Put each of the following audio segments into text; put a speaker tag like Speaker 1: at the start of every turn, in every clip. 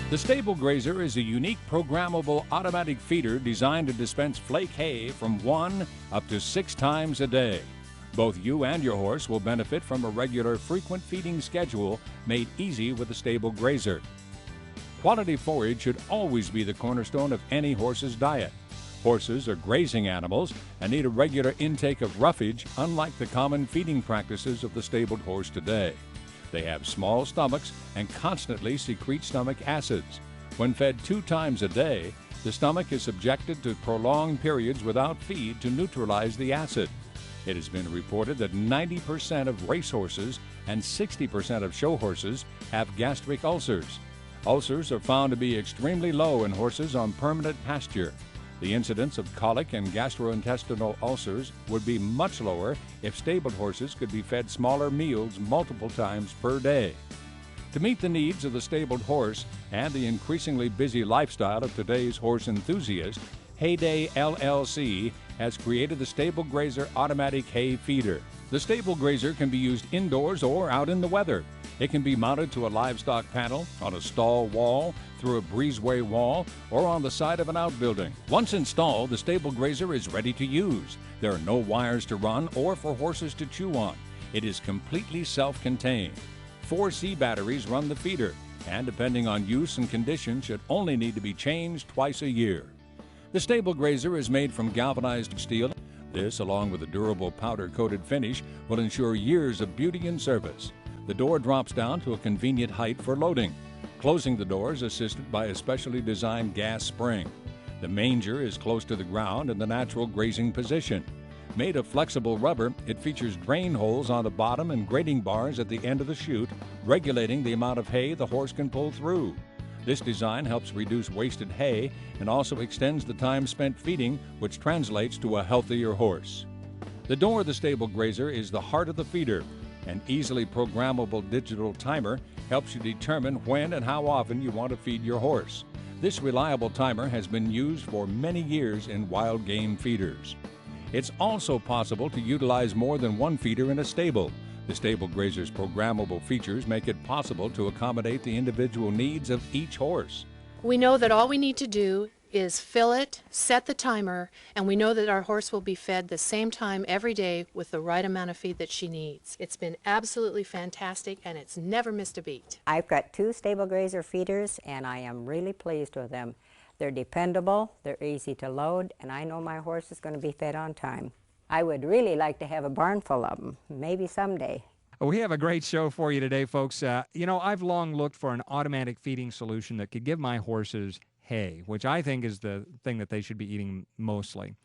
Speaker 1: The Stable Grazer is a unique programmable automatic feeder designed to dispense flake hay from 1 up to 6 times a day. Both you and your horse will benefit from a regular, frequent feeding schedule made easy with the Stable Grazer. Quality forage should always be the cornerstone of any horse's diet. Horses are grazing animals and need a regular intake of roughage, unlike the common feeding practices of the stabled horse today. They have small stomachs and constantly secrete stomach acids. When fed 2 times a day, the stomach is subjected to prolonged periods without feed to neutralize the acid. It has been reported that 90% of racehorses and 60% of show horses have gastric ulcers. Ulcers are found to be extremely low in horses on permanent pasture. The incidence of colic and gastrointestinal ulcers would be much lower if stabled horses could be fed smaller meals multiple times per day. To meet the needs of the stabled horse and the increasingly busy lifestyle of today's horse enthusiast, Hayday LLC has created the Stable Grazer Automatic Hay Feeder. The Stable Grazer can be used indoors or out in the weather. It can be mounted to a livestock panel, on a stall wall, through a breezeway wall, or on the side of an outbuilding. Once installed, the Stable Grazer is ready to use. There are no wires to run or for horses to chew on. It is completely self-contained. 4 C batteries run the feeder, and depending on use and condition, should only need to be changed twice a year. The Stable Grazer is made from galvanized steel. This, along with a durable powder-coated finish, will ensure years of beauty and service. The door drops down to a convenient height for loading. Closing the door is assisted by a specially designed gas spring. The manger is close to the ground in the natural grazing position. Made of flexible rubber, it features drain holes on the bottom and grading bars at the end of the chute, regulating the amount of hay the horse can pull through. This design helps reduce wasted hay and also extends the time spent feeding, which translates to a healthier horse. The door of the Stable Grazer is the heart of the feeder. An easily programmable digital timer helps you determine when and how often you want to feed your horse. This reliable timer has been used for many years in wild game feeders. It's also possible to utilize more than one feeder in a stable. The Stable Grazer's programmable features make it possible to accommodate the individual needs of each horse.
Speaker 2: We know that all we need to do is fill it, set the timer, and we know that our horse will be fed the same time every day with the right amount of feed that she needs. It's been absolutely fantastic, and it's never missed a beat.
Speaker 3: I've got 2 Stable Grazer feeders, and I am really pleased with them. They're dependable, they're easy to load, and I know my horse is going to be fed on time. I would really like to have a barn full of them, maybe someday.
Speaker 4: We have a great show for you today, folks. I've long looked for an automatic feeding solution that could give my horses hay, which I think is the thing that they should be eating mostly.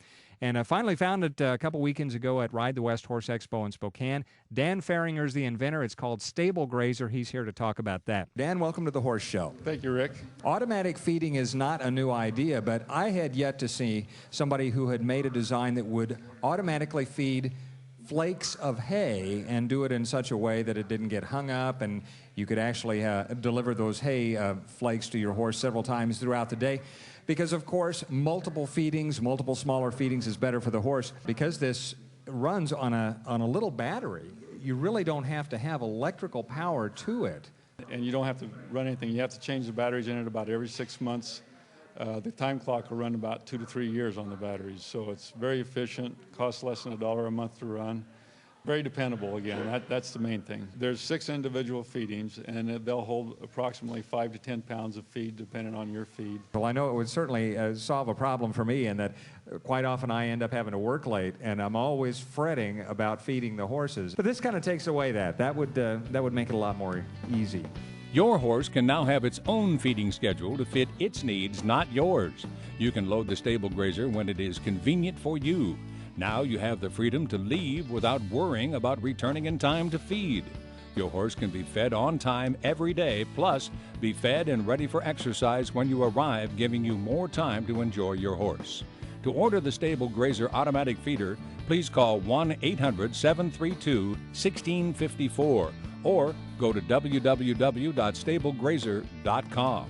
Speaker 4: And I finally found it a couple weekends ago at Ride the West Horse Expo in Spokane. Dan Ferringer's the inventor. It's called Stable Grazer. He's here to talk about that. Dan, welcome to the Horse Show.
Speaker 5: Thank you, Rick.
Speaker 4: Automatic feeding is not a new idea, but I had yet to see somebody who had made a design that would automatically feed flakes of hay and do it in such a way that it didn't get hung up, and you could actually deliver those hay flakes to your horse several times throughout the day. Because, of course, multiple feedings, multiple smaller feedings is better for the horse. Because this runs on a little battery, you really don't have to have electrical power to it.
Speaker 5: And you don't have to run anything. You have to change the batteries in it about every 6 months. The time clock will run about 2 to 3 years on the batteries. So it's very efficient, costs less than $1 a month to run. Very dependable, again. That's the main thing. There's 6 individual feedings, and they'll hold approximately 5 to 10 pounds of feed, depending on your feed.
Speaker 4: Well, I know it would certainly solve a problem for me in that quite often I end up having to work late, and I'm always fretting about feeding the horses. But this kind of takes away that. That would make it a lot more easy.
Speaker 1: Your horse can now have its own feeding schedule to fit its needs, not yours. You can load the Stable Grazer when it is convenient for you. Now you have the freedom to leave without worrying about returning in time to feed. Your horse can be fed on time every day, plus be fed and ready for exercise when you arrive, giving you more time to enjoy your horse. To order the Stable Grazer automatic feeder, please call 1-800-732-1654 or go to www.stablegrazer.com.